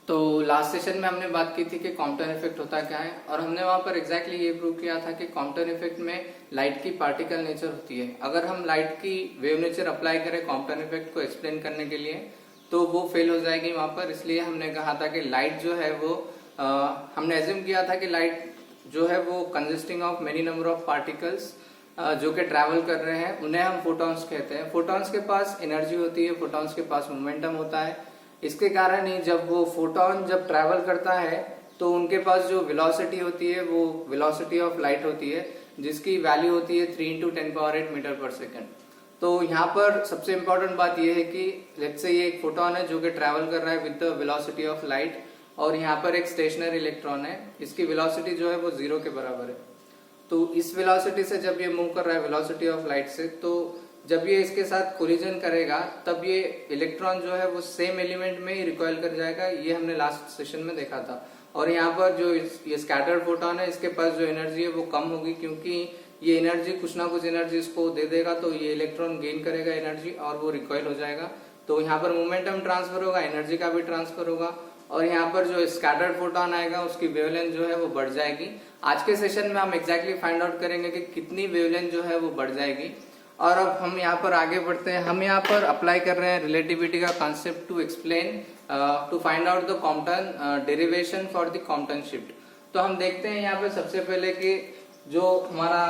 तो last session में हमने बात की थी कि कॉम्पटन इफेक्ट होता क्या है, और हमने वहां पर एग्जैक्टली ये प्रूव किया था कि कॉम्पटन इफेक्ट में लाइट की पार्टिकल नेचर होती है। अगर हम लाइट की वेव नेचर अप्लाई करें कॉम्पटन इफेक्ट को एक्सप्लेन करने के लिए तो वो फेल हो जाएगी वहां पर। इसलिए हमने कहा था कि लाइट जो है वो हमने एज्यूम किया था कि लाइट जो है वो consisting of many number of particles जो कि ट्रैवल कर रहे हैं, उन्हें हम फोटॉन्स कहते हैं। फोटॉन्स के पास एनर्जी होती है, फोटॉन्स के पास मोमेंटम होता है। इसके कारण ही जब वो फोटॉन जब ट्रैवल करता है तो उनके पास जो वेलोसिटी होती है वो वेलोसिटी ऑफ लाइट होती है, जिसकी वैल्यू होती है 3 × 10⁸ मीटर पर सेकेंड। तो यहाँ पर सबसे इंपॉर्टेंट बात यह है कि लेट्स से ये एक फोटॉन है जो कि ट्रैवल कर रहा है with the velocity of light, और यहाँ पर एक स्टेशनरी इलेक्ट्रॉन है, इसकी वेलोसिटी जो है वो 0 के बराबर है। तो इस वेलोसिटी से जब ये मूव कर रहा है वेलोसिटी ऑफ लाइट से, तो जब ये इसके साथ कोलिजन करेगा तब ये इलेक्ट्रॉन जो है वो सेम एलिमेंट में ही रिकॉइल कर जाएगा। ये हमने लास्ट सेशन में देखा था। और यहाँ पर जो ये स्कैटर्ड फोटोन है, इसके पास जो एनर्जी है वो कम होगी, क्योंकि ये एनर्जी कुछ ना कुछ एनर्जी इसको दे देगा, तो ये इलेक्ट्रॉन गेन करेगा एनर्जी और वो रिकॉइल हो जाएगा। तो यहाँ पर मोमेंटम ट्रांसफर होगा, एनर्जी का भी ट्रांसफर होगा, और यहाँ पर जो स्कैटर्ड फोटोन आएगा उसकी वेवलेंथ जो है वो बढ़ जाएगी। आज के सेशन में हम एग्जैक्टली फाइंड आउट करेंगे कि कितनी वेवलेंथ जो है वो बढ़ जाएगी। और अब हम यहाँ पर आगे बढ़ते हैं। हम यहाँ पर अप्लाई कर रहे हैं रिलेटिविटी का concept to explain to find out the Compton derivation for the Compton shift. तो हम देखते हैं यहाँ पे सबसे पहले कि जो हमारा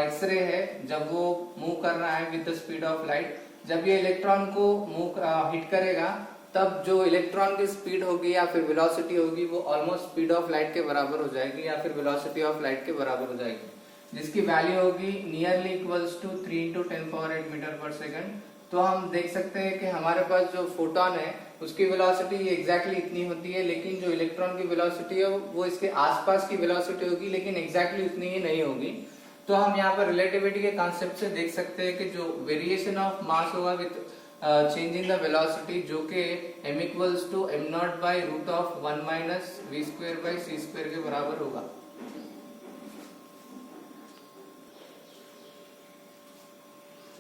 एक्सरे है जब वो मूव कर रहा है with the speed of light, जब ये इलेक्ट्रॉन को मूव हिट करेगा तब जो इलेक्ट्रॉन की स्पीड होगी या फिर वेलोसिटी होगी वो ऑलमोस्ट स्पीड ऑफ लाइट के बराबर हो जाएगी या फिर वेलोसिटी ऑफ लाइट के बराबर हो जाएगी, जिसकी वैल्यू होगी नियरली इक्वल्स टू 3 × 10⁸ मीटर पर सेकंड। तो हम देख सकते हैं कि हमारे पास जो फोटोन है उसकी वेलोसिटी एग्जैक्टली इतनी होती है, लेकिन जो इलेक्ट्रॉन की वेलोसिटी है वो इसके आसपास की वेलोसिटी होगी, लेकिन एग्जैक्टली उतनी ही नहीं होगी। तो हम यहाँ पर रिलेटिविटी के कॉन्सेप्ट से देख सकते हैं कि जो वेरिएशन ऑफ मास होगा विद चेंजिंग द वेलोसिटी, जो कि m = m0/√1 - v²/c² के बराबर होगा।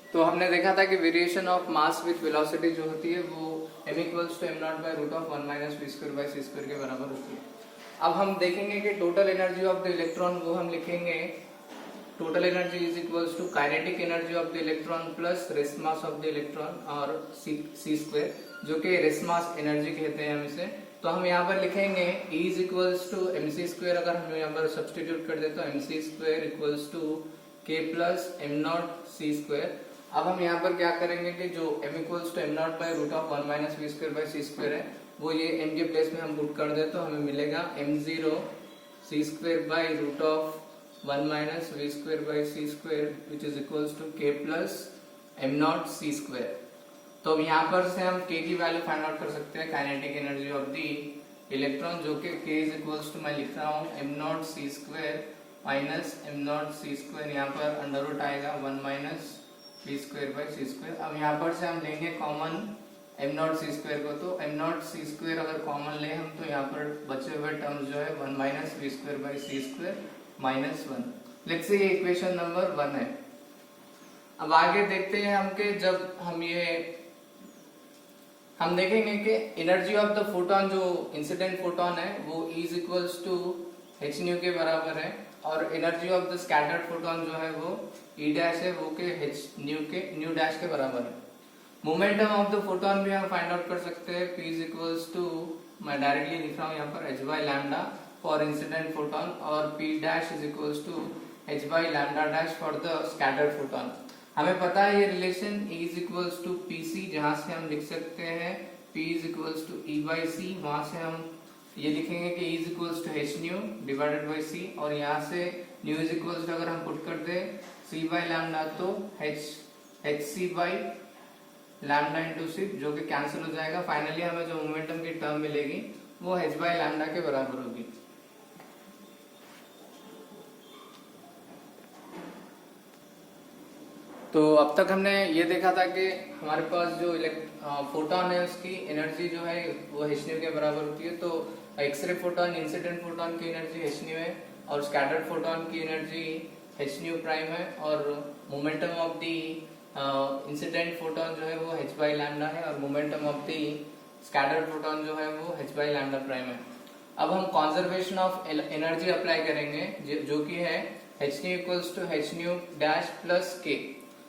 तो हमने देखा था कि variation of mass with velocity जो होती है वो m = m0/√1 - v²/c² के बराबर होती है। अब हम देखेंगे कि total energy of the electron वो हम लिखेंगे total energy is equals to kinetic energy of the electron plus rest mass of the electron और c², जो कि रेस्ट मास एनर्जी कहते हैं हम इसे। तो हम यहाँ पर लिखेंगे E is equals to mc²। अगर हम यहाँ पर सब्सटीट्यूट कर दे तो mc² = k + m0c²। अब हम यहाँ पर क्या करेंगे कि जो m = m0/√1 - v²/c² है वो ये m के प्लेस में हम पुट कर दे तो हमें मिलेगा m0c²/√1 - v²/c² which is equals to k + m0c²। तो अब यहाँ पर से हम k की वैल्यू फाइंड आउट कर सकते हैं kinetic energy of the electron, जो कि k = मैं लिख रहा हूँ m0c² - m0c², यहाँ पर अंडर आएगा 1 - v²/c²। अब यहाँ पर से हम लेंगे कॉमन m0c² को, तो m0c² अगर कॉमन ले हम तो यहाँ पर बचे हुए टर्म्स जो है 1 - v²/c² -1। लेट्स से ये इक्वेशन नंबर 1 है। अब आगे देखते हैं हम कि जब हम देखेंगे कि एनर्जी ऑफ द फोटोन, जो इंसिडेंट फोटोन है वो E = h के बराबर है, और energy of the scattered photon जो है वो E' है, वो के h के बराबर है। मोमेंटम ऑफ द फोटोन भी हम फाइंड आउट कर सकते हैं। P = मैं डायरेक्टली लिख रहा हूँ यहाँ पर h/λ फॉर इंसिडेंट फोटोन, और P' = h/λ' for the scattered photon. हमें पता है ये रिलेशन E = Pc, जहां से हम लिख सकते हैं P = E/c। वहां से हम ये लिखेंगे कि E = hν/c, और यहाँ से ν अगर हम पुट कर दे c/λ तो hc/λ × c, जो कि कैंसिल हो जाएगा। फाइनली हमें जो मोमेंटम की टर्म मिलेगी वो h/λ के बराबर होगी। तो अब तक हमने ये देखा था कि हमारे पास जो फोटोन है उसकी एनर्जी जो है वो hν के बराबर होती है। तो एक्सरे फोटोन, इंसिडेंट फोटोन की एनर्जी hν है, और स्कैटर्ड फोटोन की एनर्जी hν' है, और momentum of the incident photon जो है वो h/λ है, और momentum of the scattered photon जो है वो h बाई लैम्डा प्राइम है। अब हम कंजर्वेशन ऑफ एनर्जी अप्लाई करेंगे जो कि है h nu equals to h nu dash plus k।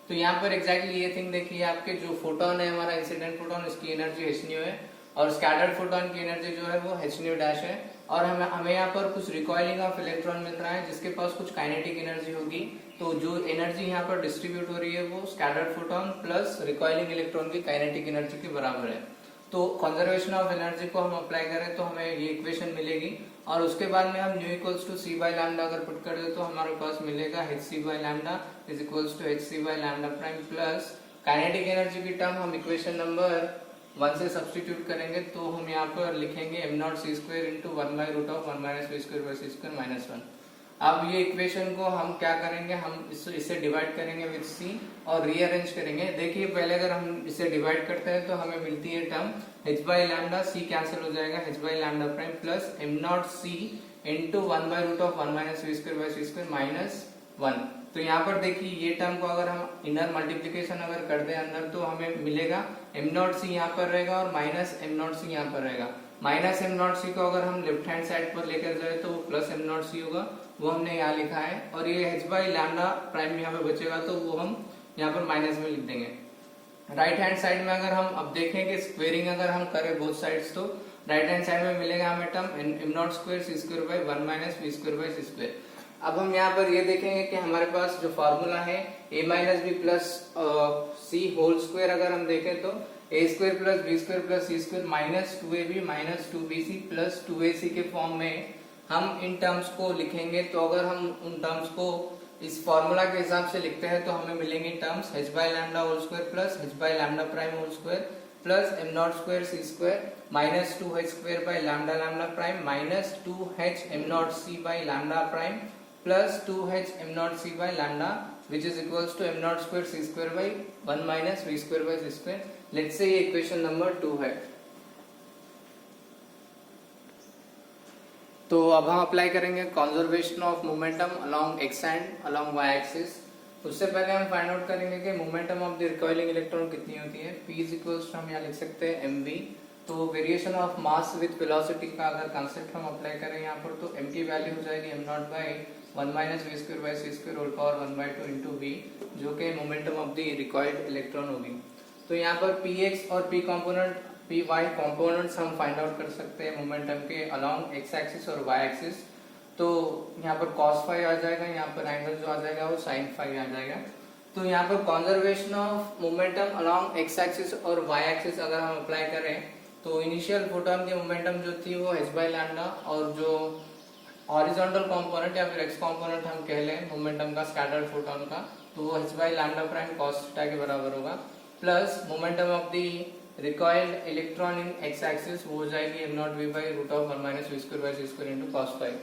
तो यहाँ पर एग्जैक्टली ये थिंग देखिए, आपके जो फोटोन है हमारा इंसिडेंट फोटोन, उसकी एनर्जी h nu है और स्कैटर्ड फोटोन की एनर्जी जो है वो h nu डैश है। और हमें यहाँ पर कुछ रिकॉइलिंग ऑफ इलेक्ट्रॉन मिल रहा है जिसके पास कुछ काइनेटिक एनर्जी होगी। तो जो एनर्जी यहाँ पर डिस्ट्रीब्यूट हो रही है वो scattered photon plus recoiling electron की काइनेटिक एनर्जी के बराबर है। तो कंजर्वेशन ऑफ एनर्जी को हम अप्लाई करें तो हमें ये इक्वेशन मिलेगी और उसके बाद में हम nu equals to c by lambda अगर पुट कर दे तो हमारे पास मिलेगा h c by lambda is equals to h c by lambda prime plus kinetic energy की टर्म हम इक्वेशन नंबर 1 से सब्स्टिट्यूट करेंगे तो हम यहाँ पर लिखेंगे m naught c square into 1 by root of 1 minus v square by c square minus 1। अब ये इक्वेशन को हम क्या करेंगे, हम इसे डिवाइड करेंगे विद सी और रीअरेंज करेंगे। देखिए पहले अगर हम इसे डिवाइड करते हैं तो हमें मिलती है term h by lambda, c cancel हो जाएगा, h by lambda prime plus m naught c into 1 by root of 1 minus v square by c square minus 1। तो यहाँ पर देखिए ये टर्म को अगर हम इनर मल्टीप्लीकेशन अगर कर दें अंदर तो हमें मिलेगा एम नॉट सी यहाँ पर रहेगा और माइनस एम नॉट सी यहाँ पर रहेगा। माइनस एम नॉट सी को अगर हम लेफ्ट हैंड साइड पर लेकर जाए तो वो प्लस एम नॉट सी होगा, वो हमने यहाँ लिखा है। और ये h बाई लैम्डा प्राइम यहाँ पे बचेगा तो वो हम यहाँ पर माइनस में लिख देंगे। राइट हैंड साइड में अगर हम अब देखेंगे स्क्वेयरिंग अगर हम करें बोथ साइड्स तो राइट हैंड साइड में मिलेगा हमें term m naught square c square by 1 minus v square by c square. अब हम यहाँ पर ये देखेंगे कि हमारे पास जो फॉर्मूला है a minus b plus c whole square अगर हम देखें तो a square plus b square plus c square minus 2ab minus 2bc plus 2ac के फॉर्म में हम इन टर्म्स को लिखेंगे। तो अगर हम उन टर्म्स को इस फॉर्मूला के हिसाब से लिखते हैं तो हमें मिलेंगे terms h by lambda whole square plus h by lambda prime whole square plus m naught square c square minus 2h square by lambda lambda prime minus 2h m naught c by lambda prime plus 2h m naught c by lambda which is equals to m naught square c square by 1 minus v square by c square। let's say ये equation number 2 है। तो अब हम apply करेंगे conservation of momentum along x and along y axis. उससे पहले हम find out करेंगे कि momentum of the recoiling electron कितनी होती है। p इज इक्वल्स टू हम यहाँ लिख सकते हैं mv। तो variation of mass with velocity का अगर कंसेप्ट हम अप्लाई करें यहाँ पर तो m की वैल्यू हो जाएगी m nought by 1 minus v square by c square whole power 1 by 2 into v जो कि momentum of the recoiled electron होगी। तो यहाँ पर px और p कंपोनेंट py कंपोनेंट्स हम फाइंड आउट कर सकते हैं मोमेंटम के अलोंग x एक्सिस और y एक्सिस। तो यहाँ पर cos फाई आ जाएगा, यहाँ पर एंगल जो आ जाएगा वो sin फाई आ जाएगा। तो यहाँ पर conservation of momentum along x axis और y एक्सिस अगर हम अप्लाई करें तो इनिशियल फोटोन की मोमेंटम जो थी वो h बाई लैम्डा और जो हॉरिजॉन्टल कंपोनेंट या फिर x कंपोनेंट हम कह लें मोमेंटम का स्कैटर्ड फोटोन का तो वो h by lambda prime cos theta के बराबर होगा plus momentum of the recoiled electron in x axis वो हो जाएगी m not v by root of 1 minus v square by c square into cos phi.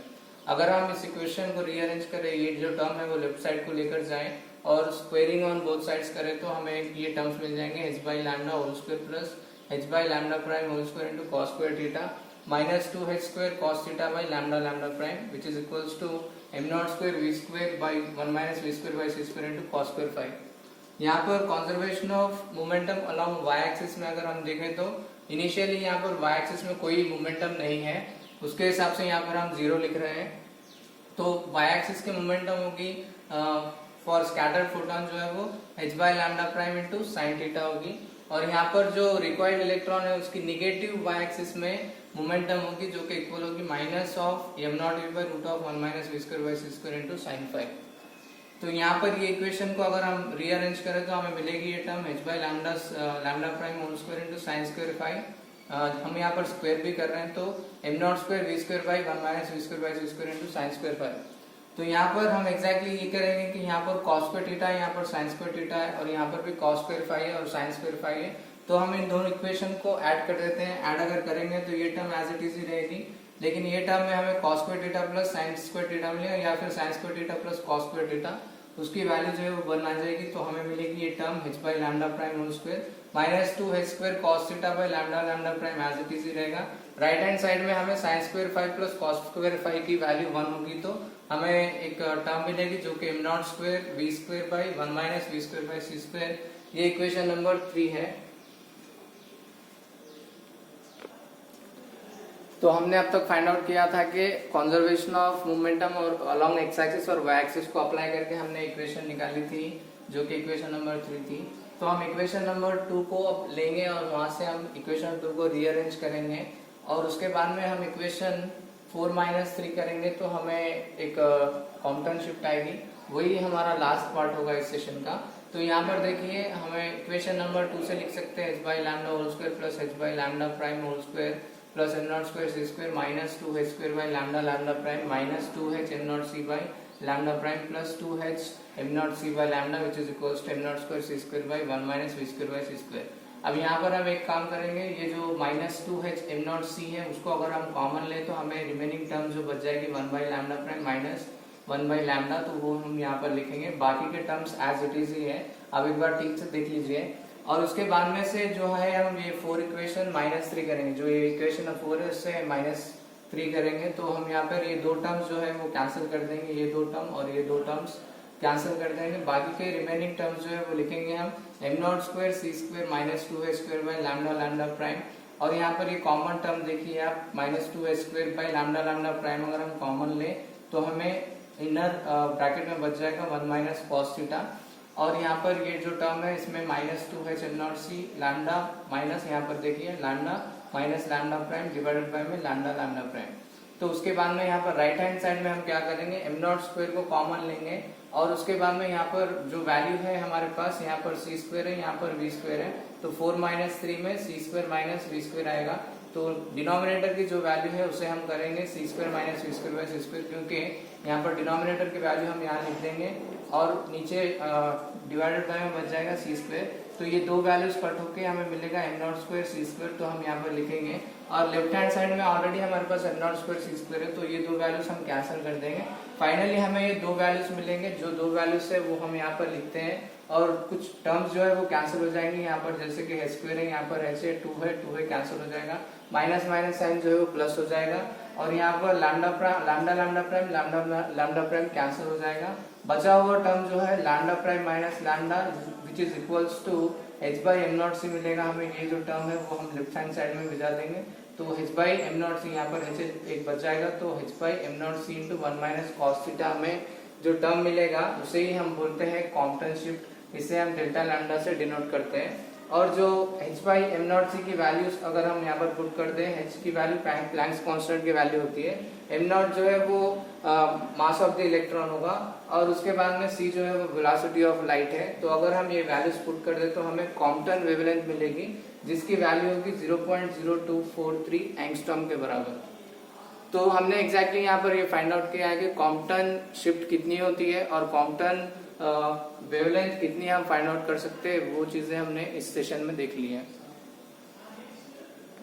अगर हम इस इक्वेशन को रीअरेंज करें, ये जो टर्म है वो लेफ्ट साइड को लेकर जाएं और स्क्वेयरिंग ऑन बोथ साइड्स करें तो हमें ये टर्म्स मिल जाएंगे h by lambda whole square plus h by lambda prime whole square into cos square theta minus 2h square cos theta by lambda lambda prime which is equals to m nought square v square by 1 minus v square by c square into cos square phi. यहाँ पर conservation of momentum along y axis में अगर हम देखें तो initially यहाँ पर y axis में कोई मोमेंटम नहीं है, उसके हिसाब से यहाँ पर हम 0 लिख रहे हैं। तो y एक्सिस की मोमेंटम होगी फॉर स्कैटर्ड फोटोन जो है वो h by lambda prime into sin theta होगी और यहाँ पर जो रिक्वायर्ड इलेक्ट्रॉन है उसकी निगेटिव y एक्सिस में मोमेंटम होगी जो कि इक्वल होगी minus of m not v by root of 1 minus v square by c square into sin phi. तो यहाँ पर ये इक्वेशन को अगर हम रीअरेंज करें तो हमें मिलेगी ये term h by lambda lambda prime whole square into sin square phi. हम यहाँ पर स्क्वायर भी कर रहे हैं तो m nought square v square by 1 minus v square by c square into sin square phi. तो यहाँ पर हम एग्जैक्टली ये करेंगे कि यहाँ पर cos स्क्वायर थीटा है, यहाँ पर sin स्क्वायर थीटा है और यहाँ पर भी cos स्क्वायर फाई है और sin स्क्वायर फाई है। तो हम इन दोनों इक्वेशन को ऐड कर देते हैं। ऐड अगर करेंगे तो ये टर्म एज इट इज ही रहेगी, लेकिन ये टर्म में हमें cos square theta plus sin square theta मिलेगा या फिर sin square theta plus cos square theta, उसकी वैल्यू जो है वो 1 आ जाएगी। तो हमें मिलेगी ये term h by lambda prime whole square minus 2h square cos theta by lambda lambda prime as it is ही रहेगा। राइट हैंड साइड में हमें sin square phi plus cos square phi की वैल्यू 1 होगी तो हमें एक टर्म मिलेगी जो कि m nought square v square by 1 minus v square by c square. ये इक्वेशन नंबर 3 है। तो हमने अब तक फाइंड आउट किया था कि कंजर्वेशन ऑफ मोमेंटम और अलोंग एक्स एक्सिस और वाई एक्सिस को अप्लाई करके हमने इक्वेशन निकाली थी जो कि इक्वेशन नंबर 3 थी। तो हम इक्वेशन नंबर 2 को अब लेंगे और वहां से हम इक्वेशन 2 को रीअरेंज करेंगे और उसके बाद में हम इक्वेशन 4-3 करेंगे तो हमें एक कॉम्पटन शिफ्ट आएगी। वही हमारा लास्ट पार्ट होगा इस सेशन का। तो यहाँ पर देखिए हमें इक्वेशन नंबर 2 से लिख सकते हैं h by lambda whole square plus h by lambda prime whole square plus m nought square c square minus 2h square by lambda lambda prime minus 2h m nought c by lambda prime plus 2h m nought c by lambda which is equals to m nought square c square by 1 minus v square by c square. अब यहाँ पर हम एक काम करेंगे, ये जो minus 2h m nought c है उसको अगर हम कॉमन ले तो हमें रिमेनिंग टर्म जो बच जाएगी 1 by lambda prime minus 1 by lambda, तो वो हम यहाँ पर लिखेंगे। बाकी के टर्म्स एज इट इज ही है, अब एक बार ठीक से देख लीजिए। और उसके बाद में से जो है हम ये 4 इक्वेशन -3 करेंगे, जो ये इक्वेशन 4 है उससे -3 करेंगे तो हम यहाँ पर ये दो टर्म्स जो है वो कैंसिल कर देंगे, ये दो टर्म और ये दो टर्म्स कैंसिल कर देंगे। बाकी के रिमेनिंग टर्म्स जो है वो लिखेंगे हम m nought square c square minus 2h square by lambda lambda prime. और यहाँ पर ये कॉमन टर्म देखिए आप minus 2h square by lambda lambda prime अगर हम कॉमन ले तो हमें इनर ब्रैकेट में बच जाएगा 1 माइनस कॉस थीटा। और यहाँ पर ये जो टर्म है इसमें minus 2h m nought c lambda minus यहाँ पर देखिए lambda minus lambda prime divided by में लैम्डा लैम्डा प्राइम। तो उसके बाद में यहाँ पर राइट हैंड साइड में हम क्या करेंगे, m नॉट स्क्वायर को कॉमन लेंगे और उसके बाद में यहाँ पर जो वैल्यू है हमारे पास यहाँ पर c स्क्वायर है, यहाँ पर v स्क्वायर है, तो 4-3 में c square minus v square आएगा। तो डिनोमिनेटर की जो वैल्यू है उसे हम करेंगे c square minus v square by c square, क्योंकि यहाँ पर डिनोमिनेटर की वैल्यू हम यहाँ लिख देंगे और नीचे डिवाइडेड बाय में बच जाएगा c स्क्वायर। तो ये दो वैल्यूज कट होके हमें मिलेगा m nought square c square, तो हम यहाँ पर लिखेंगे। और लेफ्ट हैंड साइड में ऑलरेडी हमारे पास m nought square c square है, तो ये दो वैल्यूज हम कैंसिल कर देंगे। फाइनली हमें ये दो वैल्यूज मिलेंगे, जो दो वैल्यूज है वो हम यहाँ पर लिखते हैं और कुछ टर्म्स जो है वो कैंसिल हो जाएंगे। यहाँ पर जैसे कि h स्क्वायर है, यहाँ पर h है, 2 है कैंसिल हो जाएगा, माइनस माइनस साइन जो है वो प्लस हो जाएगा और यहाँ पर lambda lambda prime lambda prime cancel हो जाएगा। बचा हुआ टर्म जो है lambda prime minus lambda which is equals to h by m nought c मिलेगा हमें। ये जो टर्म है वो हम लेफ्ट हैंड साइड में भिजा देंगे, तो h by m nought c यहाँ पर h एक बच जाएगा, तो h by m nought c into 1 minus cos theta हमें जो टर्म मिलेगा उसे ही हम बोलते हैं कॉम्पटन शिफ्ट। इसे हम डेल्टा लैम्डा से डिनोट करते हैं। और जो h by m nought c की वैल्यूज अगर हम यहाँ पर पुट कर दें, h की वैल्यू प्लैंक्स कांस्टेंट की वैल्यू होती है, m नॉट जो है वो मास ऑफ द इलेक्ट्रॉन होगा और उसके बाद में c जो है वो वेलोसिटी ऑफ लाइट है। तो अगर हम ये वैल्यूज पुट कर दें तो हमें कॉम्पटन वेवलेंथ मिलेगी जिसकी वैल्यू होगी 0.0243 एंगस्ट्रॉम के बराबर। तो हमने एग्जैक्टली यहाँ पर ये फाइंड आउट किया है कि कॉम्पटन शिफ्ट कितनी होती है और कॉम्पटन वेवलेंथ कितनी हम फाइंड आउट कर सकते हैं, वो चीजें हमने इस सेशन में देख ली है।